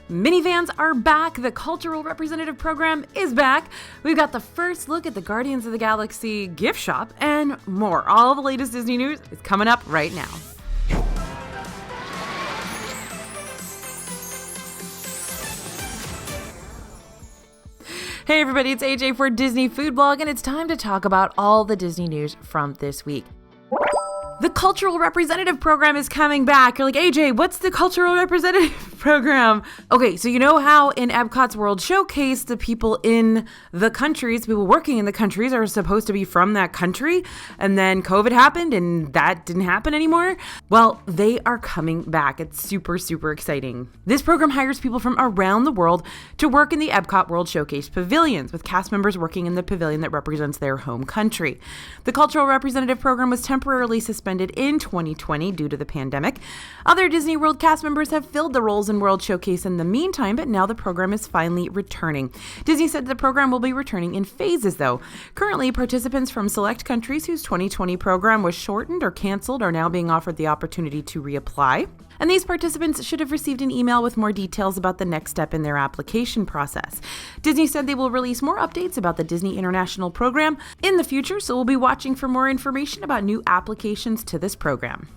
Minnie Vans are back. The cultural representative program is back. We've got the first look at the Guardians of the Galaxy gift shop and more. All the latest Disney news is coming up right now. Hey everybody, it's AJ for Disney Food Blog, and it's time to talk about all the Disney news from this week. The cultural representative program is coming back. You're like, AJ, what's the cultural representative program? Okay, so you know how in EPCOT's World Showcase, the people in the countries, people working in the countries are supposed to be from that country, and then COVID happened and that didn't happen anymore? Well, they are coming back. It's super, super exciting. This program hires people from around the world to work in the EPCOT World Showcase pavilions, with cast members working in the pavilion that represents their home country. The cultural representative program was temporarily suspended in 2020 due to the pandemic. Other Disney World cast members have filled the roles in World Showcase in the meantime, but now the program is finally returning. Disney said the program will be returning in phases, though. Currently, participants from select countries whose 2020 program was shortened or canceled are now being offered the opportunity to reapply. And these participants should have received an email with more details about the next step in their application process. Disney said they will release more updates about the Disney International program in the future, so we'll be watching for more information about new applications to this program.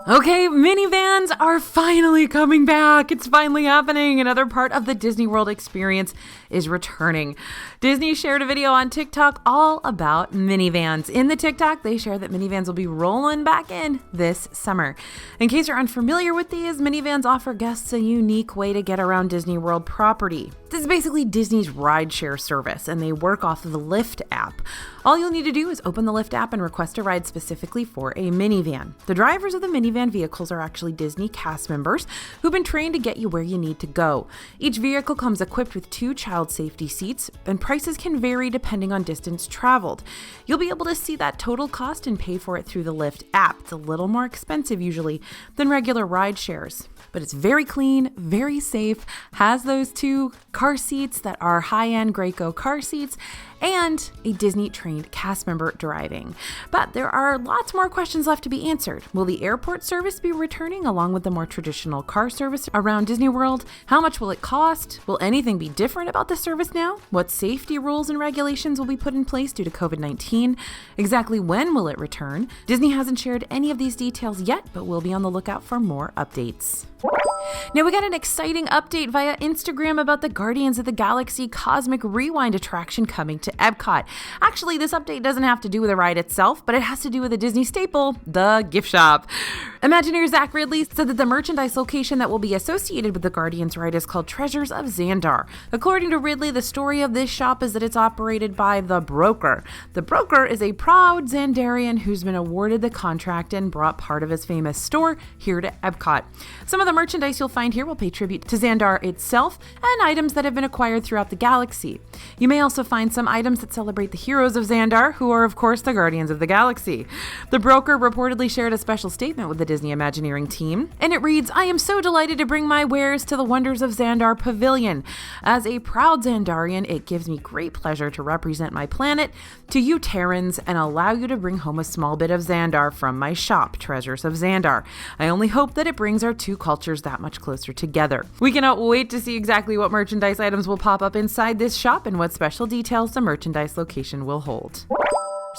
Okay, Minnie Vans are finally coming back. It's finally happening. Another part of the Disney World experience is returning. Disney shared a video on TikTok all about Minnie Vans. In the TikTok, they share that Minnie Vans will be rolling back in this summer. In case you're unfamiliar with these, Minnie Vans offer guests a unique way to get around Disney World property. This is basically Disney's rideshare service, and they work off of the Lyft app. All you'll need to do is open the Lyft app and request a ride specifically for a minivan. The drivers of the minivan vehicles are actually Disney cast members who've been trained to get you where you need to go. Each vehicle comes equipped with 2 child safety seats, and prices can vary depending on distance traveled. You'll be able to see that total cost and pay for it through the Lyft app. It's a little more expensive usually than regular ride shares, but it's very clean, very safe, has those 2 car seats that are high-end Graco car seats, and a Disney-trained cast member driving. But there are lots more questions left to be answered. Will the airport service be returning along with the more traditional car service around Disney World? How much will it cost? Will anything be different about the service now? What safety rules and regulations will be put in place due to COVID-19? Exactly when will it return? Disney hasn't shared any of these details yet, but we'll be on the lookout for more updates. Now we got an exciting update via Instagram about the Guardians of the Galaxy Cosmic Rewind attraction coming to EPCOT. Actually, this update doesn't have to do with the ride itself, but it has to do with a Disney staple, the gift shop. Imagineer Zach Ridley said that the merchandise location that will be associated with the Guardians ride is called Treasures of Xandar. According to Ridley, the story of this shop is that it's operated by the Broker. The Broker is a proud Xandarian who's been awarded the contract and brought part of his famous store here to EPCOT. Some of the merchandise you'll find here will pay tribute to Xandar itself and items that have been acquired throughout the galaxy. You may also find some items that celebrate the heroes of Xandar, who are of course the Guardians of the Galaxy. The Broker reportedly shared a special statement with the Disney Imagineering team, and it reads, "I am so delighted to bring my wares to the Wonders of Xandar Pavilion. As a proud Xandarian, it gives me great pleasure to represent my planet to you Terrans and allow you to bring home a small bit of Xandar from my shop, Treasures of Xandar. I only hope that it brings our 2 cultures that much closer together." We cannot wait to see exactly what merchandise items will pop up inside this shop and what special details the merchandise location will hold.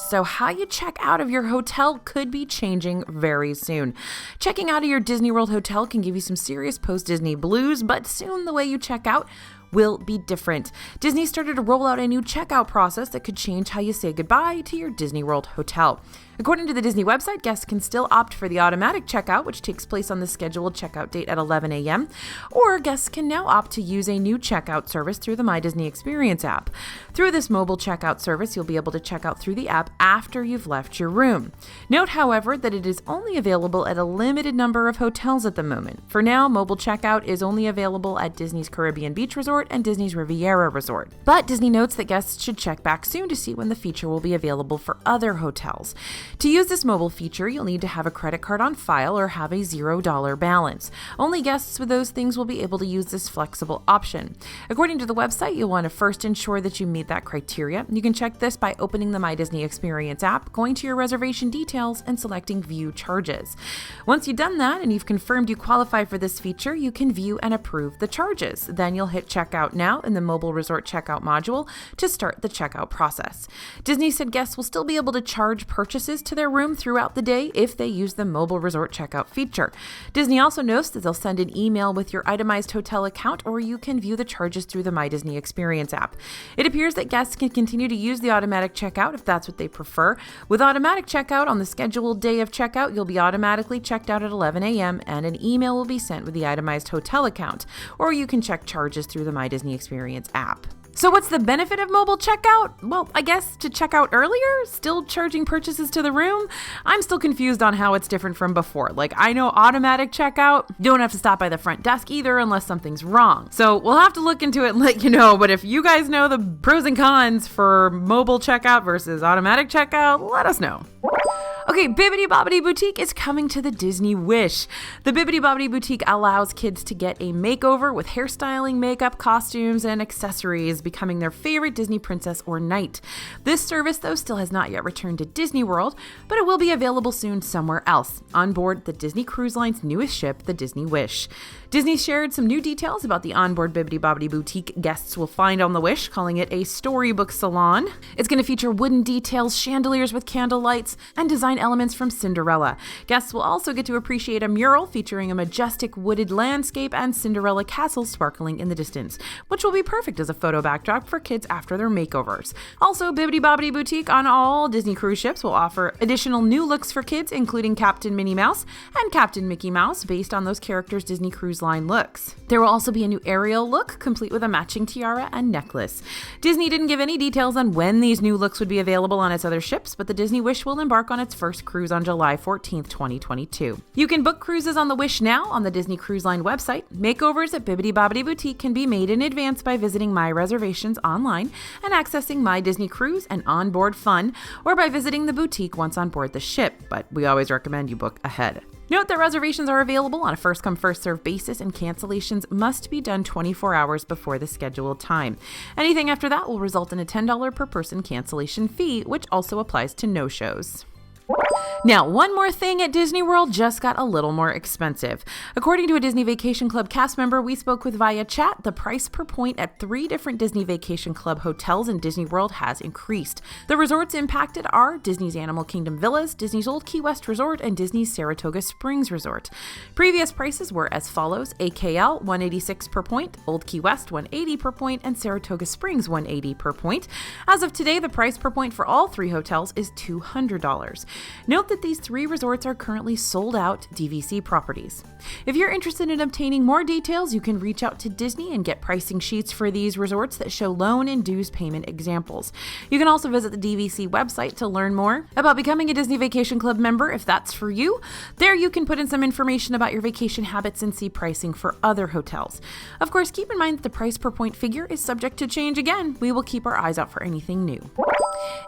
So how you check out of your hotel could be changing very soon. Checking out of your Disney World hotel can give you some serious post-Disney blues, but soon the way you check out will be different. Disney started to roll out a new checkout process that could change how you say goodbye to your Disney World hotel. According to the Disney website, guests can still opt for the automatic checkout, which takes place on the scheduled checkout date at 11 a.m., or guests can now opt to use a new checkout service through the My Disney Experience app. Through this mobile checkout service, you'll be able to check out through the app after you've left your room. Note, however, that it is only available at a limited number of hotels at the moment. For now, mobile checkout is only available at Disney's Caribbean Beach Resort Resort and Disney's Riviera Resort. But Disney notes that guests should check back soon to see when the feature will be available for other hotels. To use this mobile feature, you'll need to have a credit card on file or have a $0 balance. Only guests with those things will be able to use this flexible option. According to the website, you'll want to first ensure that you meet that criteria. You can check this by opening the My Disney Experience app, going to your reservation details, and selecting View Charges. Once you've done that and you've confirmed you qualify for this feature, you can view and approve the charges. Then you'll hit Checkout Now in the mobile resort checkout module to start the checkout process. Disney said guests will still be able to charge purchases to their room throughout the day if they use the mobile resort checkout feature. Disney also notes that they'll send an email with your itemized hotel account, or you can view the charges through the My Disney Experience app. It appears that guests can continue to use the automatic checkout if that's what they prefer. With automatic checkout, on the scheduled day of checkout, you'll be automatically checked out at 11 a.m. and an email will be sent with the itemized hotel account, or you can check charges through the My Disney Experience app. So what's the benefit of mobile checkout? Well, I guess to check out earlier, still charging purchases to the room? I'm still confused on how it's different from before. Like, I know automatic checkout, don't have to stop by the front desk either unless something's wrong. So we'll have to look into it and let you know, but if you guys know the pros and cons for mobile checkout versus automatic checkout, let us know. Okay, Bibbidi Bobbidi Boutique is coming to the Disney Wish. The Bibbidi Bobbidi Boutique allows kids to get a makeover with hairstyling, makeup, costumes, and accessories, becoming their favorite Disney princess or knight. This service, though, still has not yet returned to Disney World, but it will be available soon somewhere else, on board the Disney Cruise Line's newest ship, the Disney Wish. Disney shared some new details about the onboard Bibbidi Bobbidi Boutique guests will find on the Wish, calling it a storybook salon. It's going to feature wooden details, chandeliers with candle lights, and design elements from Cinderella. Guests will also get to appreciate a mural featuring a majestic wooded landscape and Cinderella castle sparkling in the distance, which will be perfect as a photo backdrop for kids after their makeovers. Also, Bibbidi Bobbidi Boutique on all Disney cruise ships will offer additional new looks for kids, including Captain Minnie Mouse and Captain Mickey Mouse, based on those characters' Disney Cruise Line looks. There will also be a new Ariel look, complete with a matching tiara and necklace. Disney didn't give any details on when these new looks would be available on its other ships, but the Disney Wish will embark on its first cruise on July 14th, 2022. You can book cruises on the Wish now on the Disney Cruise Line website. Makeovers at Bibbidi Bobbidi Boutique can be made in advance by visiting My Reservations online and accessing My Disney Cruise and Onboard Fun, or by visiting the boutique once on board the ship, but we always recommend you book ahead. Note that reservations are available on a first-come, first-served basis, and cancellations must be done 24 hours before the scheduled time. Anything after that will result in a $10 per person cancellation fee, which also applies to no-shows. Now, one more thing at Disney World just got a little more expensive. According to a Disney Vacation Club cast member we spoke with via chat, the price per point at 3 different Disney Vacation Club hotels in Disney World has increased. The resorts impacted are Disney's Animal Kingdom Villas, Disney's Old Key West Resort, and Disney's Saratoga Springs Resort. Previous prices were as follows: AKL $186 per point, Old Key West $180 per point, and Saratoga Springs $180 per point. As of today, the price per point for all 3 hotels is $200. Note that these 3 resorts are currently sold out DVC properties. If you're interested in obtaining more details, you can reach out to Disney and get pricing sheets for these resorts that show loan and dues payment examples. You can also visit the DVC website to learn more about becoming a Disney Vacation Club member if that's for you. There you can put in some information about your vacation habits and see pricing for other hotels. Of course, keep in mind that the price per point figure is subject to change again. We will keep our eyes out for anything new.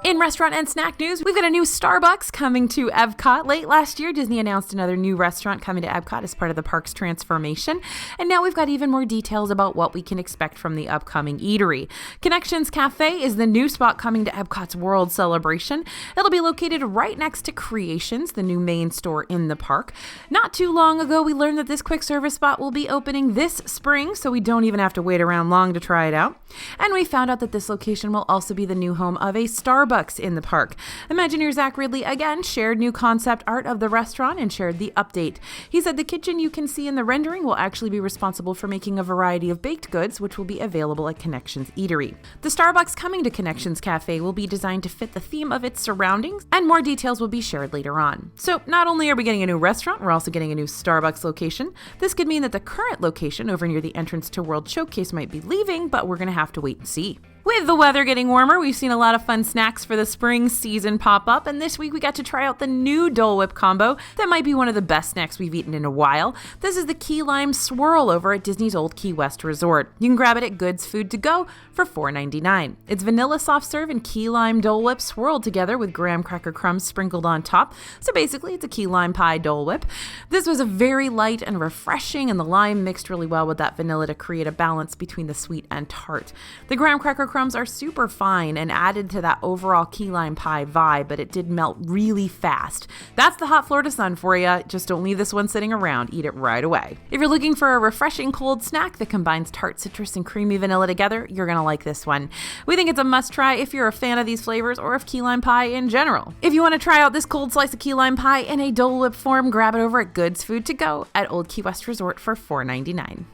In restaurant and snack news, we've got a new Starbucks coming to EPCOT. Late last year, Disney announced another new restaurant coming to EPCOT as part of the park's transformation, and now we've got even more details about what we can expect from the upcoming eatery. Connections Cafe is the new spot coming to EPCOT's World Celebration. It'll be located right next to Creations, the new main store in the park. Not too long ago, we learned that this quick service spot will be opening this spring, so we don't even have to wait around long to try it out. And we found out that this location will also be the new home of a Starbucks in the park. Imagineer Zach Ridley again shared new concept art of the restaurant and shared the update. He said the kitchen you can see in the rendering will actually be responsible for making a variety of baked goods, which will be available at Connections Eatery. The Starbucks coming to Connections Cafe will be designed to fit the theme of its surroundings, and more details will be shared later on. So not only are we getting a new restaurant, we're also getting a new Starbucks location. This could mean that the current location over near the entrance to World Showcase might be leaving, but we're going to have to wait and see. With the weather getting warmer, we've seen a lot of fun snacks for the spring season pop up, and this week we got to try out the new Dole Whip combo that might be one of the best snacks we've eaten in a while. This is the Key Lime Swirl over at Disney's Old Key West Resort. You can grab it at Goods Food to Go for $4.99. It's vanilla soft serve and key lime Dole Whip swirled together with graham cracker crumbs sprinkled on top. So basically, it's a key lime pie Dole Whip. This was a very light and refreshing, and the lime mixed really well with that vanilla to create a balance between the sweet and tart. The graham cracker crumbs are super fine and added to that overall key lime pie vibe, but it did melt really fast. That's the hot Florida sun for you. Just don't leave this one sitting around. Eat it right away. If you're looking for a refreshing cold snack that combines tart citrus and creamy vanilla together, you're going to like this one. We think it's a must try if you're a fan of these flavors or of key lime pie in general. If you want to try out this cold slice of key lime pie in a Dole Whip form, grab it over at Goods Food to Go at Old Key West Resort for $4.99.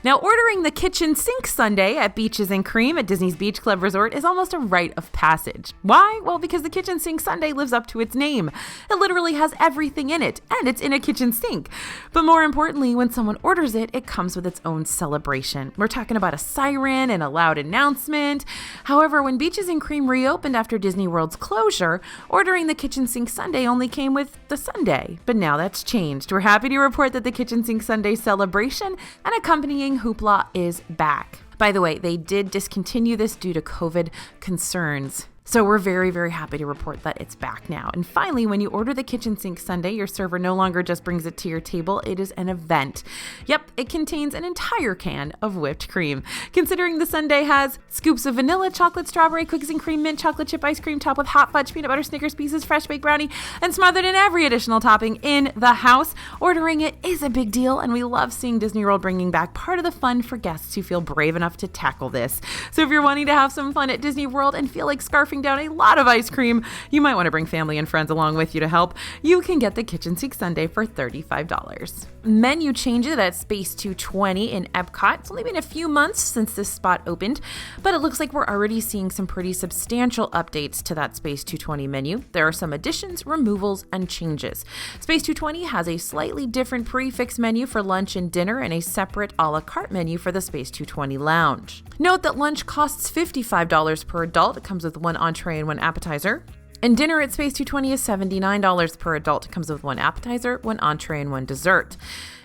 Now, ordering the kitchen sink sundae at Beaches and Cream at Disney's Beach Club Resort is almost a rite of passage. Why? Well, because the kitchen sink sundae lives up to its name. It literally has everything in it, and it's in a kitchen sink. But more importantly, when someone orders it, it comes with its own celebration. We're talking about a siren and a loud announcement. However, when Beaches and Cream reopened after Disney World's closure, ordering the kitchen sink sundae only came with the sundae. But now that's changed. We're happy to report that the kitchen sink sundae celebration and accompanying hoopla is back. By the way, they did discontinue this due to COVID concerns. So we're very, very happy to report that it's back now. And finally, when you order the kitchen sink sundae, your server no longer just brings it to your table, it is an event. Yep, it contains an entire can of whipped cream. Considering the sundae has scoops of vanilla, chocolate, strawberry, cookies and cream, mint chocolate chip ice cream topped with hot fudge, peanut butter, Snickers pieces, fresh baked brownie, and smothered in every additional topping in the house, ordering it is a big deal, and we love seeing Disney World bringing back part of the fun for guests who feel brave enough to tackle this. So if you're wanting to have some fun at Disney World and feel like scarfing down a lot of ice cream, you might want to bring family and friends along with you to help. You can get the kitchen sink sundae for $35. Menu changes at Space 220 in EPCOT. It's only been a few months since this spot opened, but it looks like we're already seeing some pretty substantial updates to that Space 220 menu. There are some additions, removals, and changes. Space 220 has a slightly different prefix menu for lunch and dinner and a separate a la carte menu for the Space 220 lounge. Note that lunch costs $55 per adult. It comes with one entree and one appetizer. And dinner at Space 220 is $79 per adult. It comes with one appetizer, one entree, and one dessert.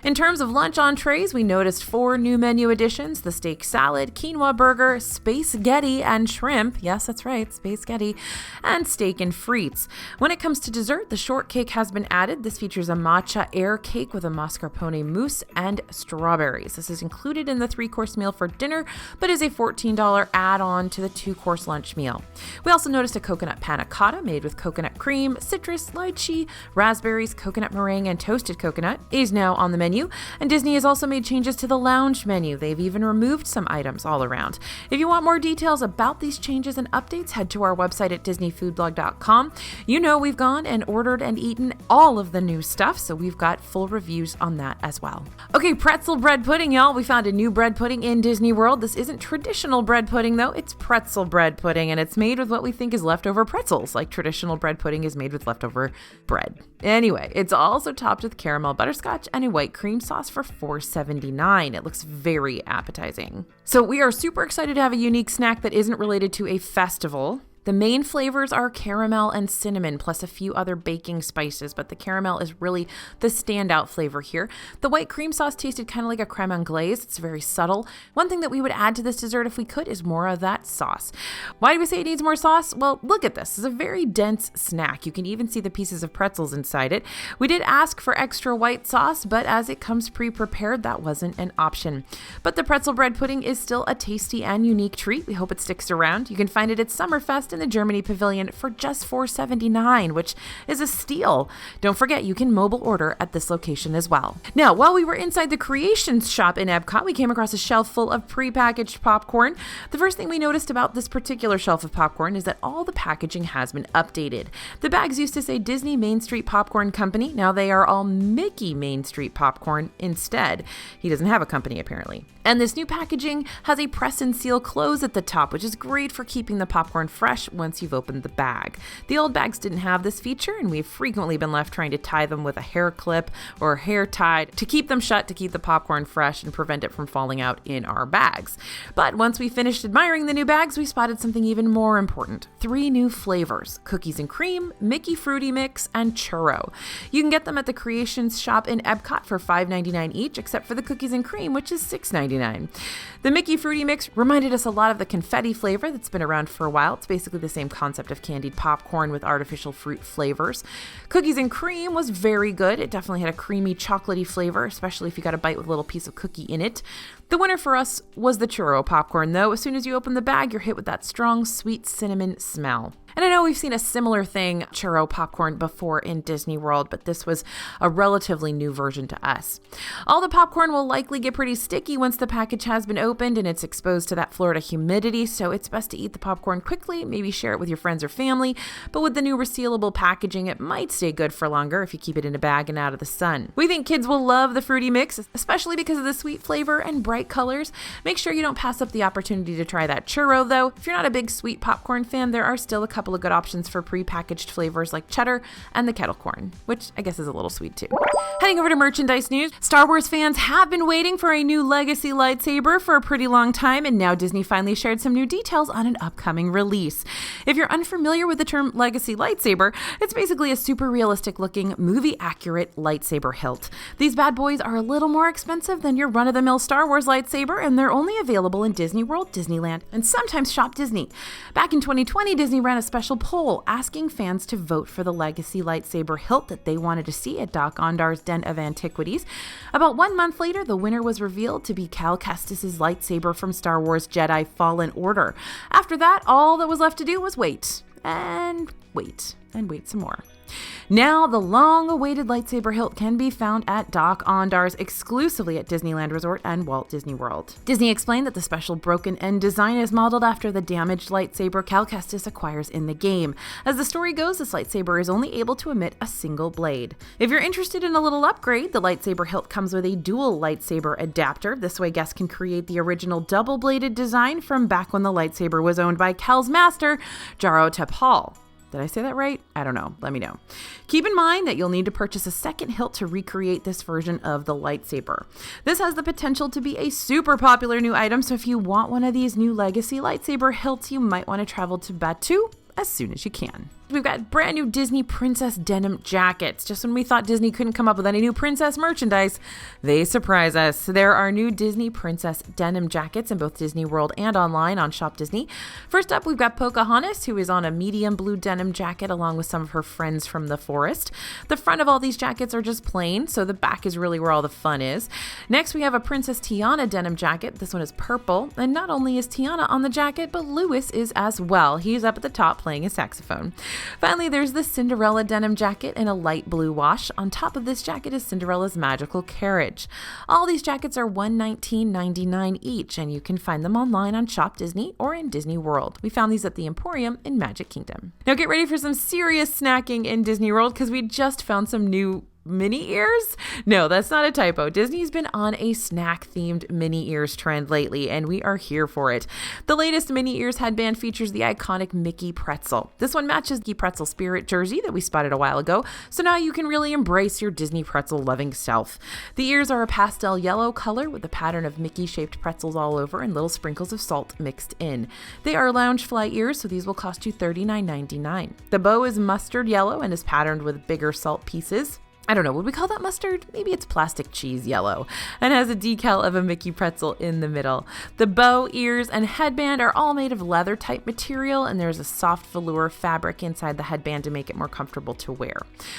In terms of lunch entrees, we noticed 4 new menu additions: the steak salad, quinoa burger, spaghetti and shrimp. Yes, that's right, spaghetti, and steak and frites. When it comes to dessert, the shortcake has been added. This features a matcha air cake with a mascarpone mousse and strawberries. This is included in the 3-course meal for dinner, but is a $14 add-on to the 2-course lunch meal. We also noticed a coconut panna cotta made with coconut cream, citrus, lychee, raspberries, coconut meringue, and toasted coconut is now on the menu. And Disney has also made changes to the lounge menu. They've even removed some items all around. If you want more details about these changes and updates, head to our website at disneyfoodblog.com. You know we've gone and ordered and eaten all of the new stuff, so we've got full reviews on that as well. Okay, pretzel bread pudding, y'all. We found a new bread pudding in Disney World. This isn't traditional bread pudding, though. It's pretzel bread pudding, and it's made with what we think is leftover pretzels, like traditional bread pudding is made with leftover bread. Anyway, it's also topped with caramel butterscotch and a white cream sauce for $4.79. It looks very appetizing. So we are super excited to have a unique snack that isn't related to a festival. The main flavors are caramel and cinnamon, plus a few other baking spices, but the caramel is really the standout flavor here. The white cream sauce tasted kind of like a creme anglaise. It's very subtle. One thing that we would add to this dessert if we could is more of that sauce. Why do we say it needs more sauce? Well, look at this. It's a very dense snack. You can even see the pieces of pretzels inside it. We did ask for extra white sauce, but as it comes pre-prepared, that wasn't an option. But the pretzel bread pudding is still a tasty and unique treat. We hope it sticks around. You can find it at Summerfest in the Germany Pavilion for just $4.79, which is a steal. Don't forget, you can mobile order at this location as well. Now, while we were inside the Creations shop in EPCOT, we came across a shelf full of prepackaged popcorn. The first thing we noticed about this particular shelf of popcorn is that all the packaging has been updated. The bags used to say Disney Main Street Popcorn Company. Now they are all Mickey Main Street Popcorn instead. He doesn't have a company, apparently. And this new packaging has a press and seal close at the top, which is great for keeping the popcorn fresh fresh once you've opened the bag. The old bags didn't have this feature, and we've frequently been left trying to tie them with a hair clip or hair tie to keep them shut to keep the popcorn fresh and prevent it from falling out in our bags. But once we finished admiring the new bags, we spotted something even more important. 3 new flavors: cookies and cream, Mickey Fruity Mix, and churro. You can get them at the Creations shop in EPCOT for $5.99 each, except for the cookies and cream, which is $6.99. The Mickey Fruity Mix reminded us a lot of the confetti flavor that's been around for a while. It's basically the same concept of candied popcorn with artificial fruit flavors. Cookies and cream was very good. It definitely had a creamy, chocolatey flavor, especially if you got a bite with a little piece of cookie in it. The winner for us was the churro popcorn, though. As soon as you open the bag, you're hit with that strong, sweet cinnamon smell. And I know we've seen a similar thing, churro popcorn, before in Disney World, but this was a relatively new version to us. All the popcorn will likely get pretty sticky once the package has been opened and it's exposed to that Florida humidity, so it's best to eat the popcorn quickly, maybe share it with your friends or family, but with the new resealable packaging, it might stay good for longer if you keep it in a bag and out of the sun. We think kids will love the Fruity Mix, especially because of the sweet flavor and bright colors. Make sure you don't pass up the opportunity to try that churro, though. If you're not a big sweet popcorn fan, there are still a couple of good options for pre-packaged flavors like cheddar and the kettle corn, which I guess is a little sweet too. Heading over to merchandise news, Star Wars fans have been waiting for a new Legacy lightsaber for a pretty long time, and now Disney finally shared some new details on an upcoming release. If you're unfamiliar with the term Legacy lightsaber, it's basically a super realistic looking, movie accurate lightsaber hilt. These bad boys are a little more expensive than your run-of-the-mill Star Wars lightsaber, and they're only available in Disney World, Disneyland, and sometimes Shop Disney. Back in 2020, Disney ran a special poll asking fans to vote for the Legacy lightsaber hilt that they wanted to see at Doc Ondar's Den of Antiquities. About 1 month later, the winner was revealed to be Cal Kestis' lightsaber from Star Wars Jedi Fallen Order. After that, all that was left to do was wait, and wait, and wait some more. Now, the long-awaited lightsaber hilt can be found at Doc Ondar's exclusively at Disneyland Resort and Walt Disney World. Disney explained that the special broken end design is modeled after the damaged lightsaber Cal Kestis acquires in the game. As the story goes, this lightsaber is only able to emit a single blade. If you're interested in a little upgrade, the lightsaber hilt comes with a dual lightsaber adapter. This way, guests can create the original double-bladed design from back when the lightsaber was owned by Cal's master, Jaro Tapal. Did I say that right? I don't know. Let me know. Keep in mind that you'll need to purchase a second hilt to recreate this version of the lightsaber. This has the potential to be a super popular new item, so if you want one of these new Legacy lightsaber hilts, you might want to travel to Batuu as soon as you can. We've got brand new Disney princess denim jackets. Just when we thought Disney couldn't come up with any new princess merchandise, they surprise us. There are new Disney princess denim jackets in both Disney World and online on Shop Disney. First up, we've got Pocahontas, who is on a medium blue denim jacket along with some of her friends from the forest. The front of all these jackets are just plain, so the back is really where all the fun is. Next, we have a Princess Tiana denim jacket. This one is purple, and not only is Tiana on the jacket, but Louis is as well. He's up at the top playing a saxophone. Finally, there's the Cinderella denim jacket in a light blue wash. On top of this jacket is Cinderella's magical carriage. All these jackets are $119.99 each, and you can find them online on Shop Disney or in Disney World. We found these at the Emporium in Magic Kingdom. Now get ready for some serious snacking in Disney World because we just found some new Minnie ears? No, that's not a typo. Disney's been on a snack-themed Minnie ears trend lately, and we are here for it. The latest Minnie ears headband features the iconic Mickey pretzel. This one matches the pretzel spirit jersey that we spotted a while ago, so now you can really embrace your Disney pretzel-loving self. The ears are a pastel yellow color with a pattern of Mickey-shaped pretzels all over and little sprinkles of salt mixed in. They are Loungefly ears, so these will cost you $39.99. The bow is mustard yellow and is patterned with bigger salt pieces. I don't know, would we call that mustard? Maybe it's plastic cheese yellow, and has a decal of a Mickey pretzel in the middle. The bow, ears, and headband are all made of leather type material, and there's a soft velour fabric inside the headband to make it more comfortable to wear.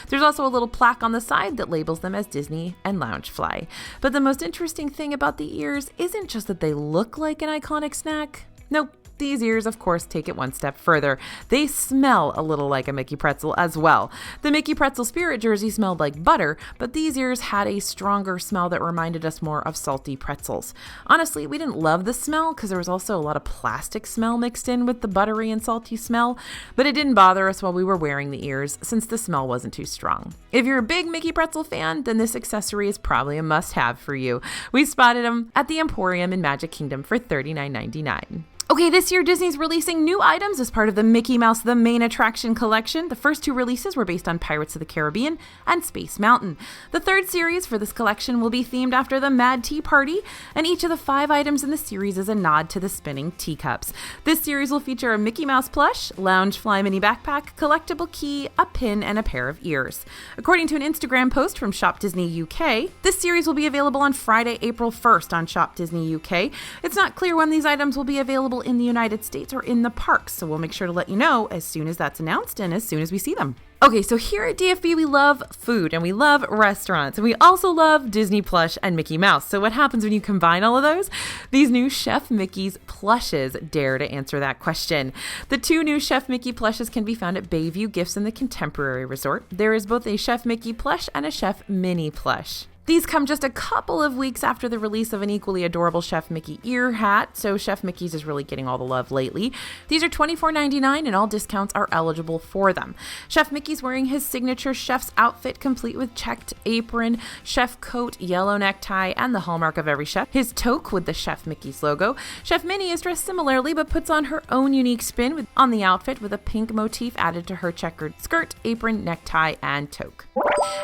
There's also a little plaque on the side that labels them as Disney and Loungefly. But the most interesting thing about the ears isn't just that they look like an iconic snack. Nope. These ears, of course, take it one step further. They smell a little like a Mickey pretzel as well. The Mickey pretzel spirit jersey smelled like butter, but these ears had a stronger smell that reminded us more of salty pretzels. Honestly, we didn't love the smell because there was also a lot of plastic smell mixed in with the buttery and salty smell, but it didn't bother us while we were wearing the ears since the smell wasn't too strong. If you're a big Mickey pretzel fan, then this accessory is probably a must-have for you. We spotted them at the Emporium in Magic Kingdom for $39.99. Okay, this year Disney's releasing new items as part of the Mickey Mouse The Main Attraction collection. The first two releases were based on Pirates of the Caribbean and Space Mountain. The third series for this collection will be themed after the Mad Tea Party, and each of the 5 items in the series is a nod to the spinning teacups. This series will feature a Mickey Mouse plush, lounge fly mini backpack, collectible key, a pin, and a pair of ears. According to an Instagram post from Shop Disney UK, this series will be available on Friday, April 1st on Shop Disney UK. It's not clear when these items will be available in the United States or in the parks, so we'll make sure to let you know as soon as that's announced and as soon as we see them. Okay, so here at DFB, we love food and we love restaurants, and we also love Disney plush and Mickey Mouse. So what happens when you combine all of those? These new Chef Mickey's plushes dare to answer that question. The 2 new Chef Mickey plushes can be found at Bayview Gifts in the Contemporary Resort. There is both a Chef Mickey plush and a Chef Minnie plush. These come just a couple of weeks after the release of an equally adorable Chef Mickey ear hat, so Chef Mickey's is really getting all the love lately. These are $24.99 and all discounts are eligible for them. Chef Mickey's wearing his signature chef's outfit complete with checked apron, chef coat, yellow necktie, and the hallmark of every chef, his toque with the Chef Mickey's logo. Chef Minnie is dressed similarly but puts on her own unique spin on the outfit with a pink motif added to her checkered skirt, apron, necktie, and toque.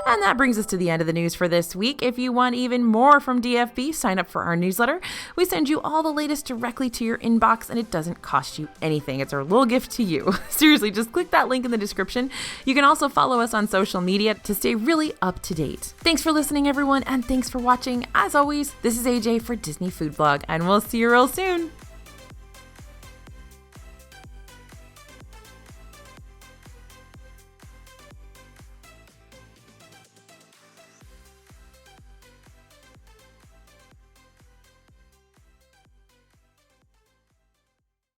And that brings us to the end of the news for this week. If you want even more from DFB, sign up for our newsletter. We send you all the latest directly to your inbox, and it doesn't cost you anything. It's our little gift to you. Seriously, just click that link in the description. You can also follow us on social media to stay really up to date. Thanks for listening, everyone, and thanks for watching. As always, this is AJ for Disney Food Blog, and we'll see you real soon.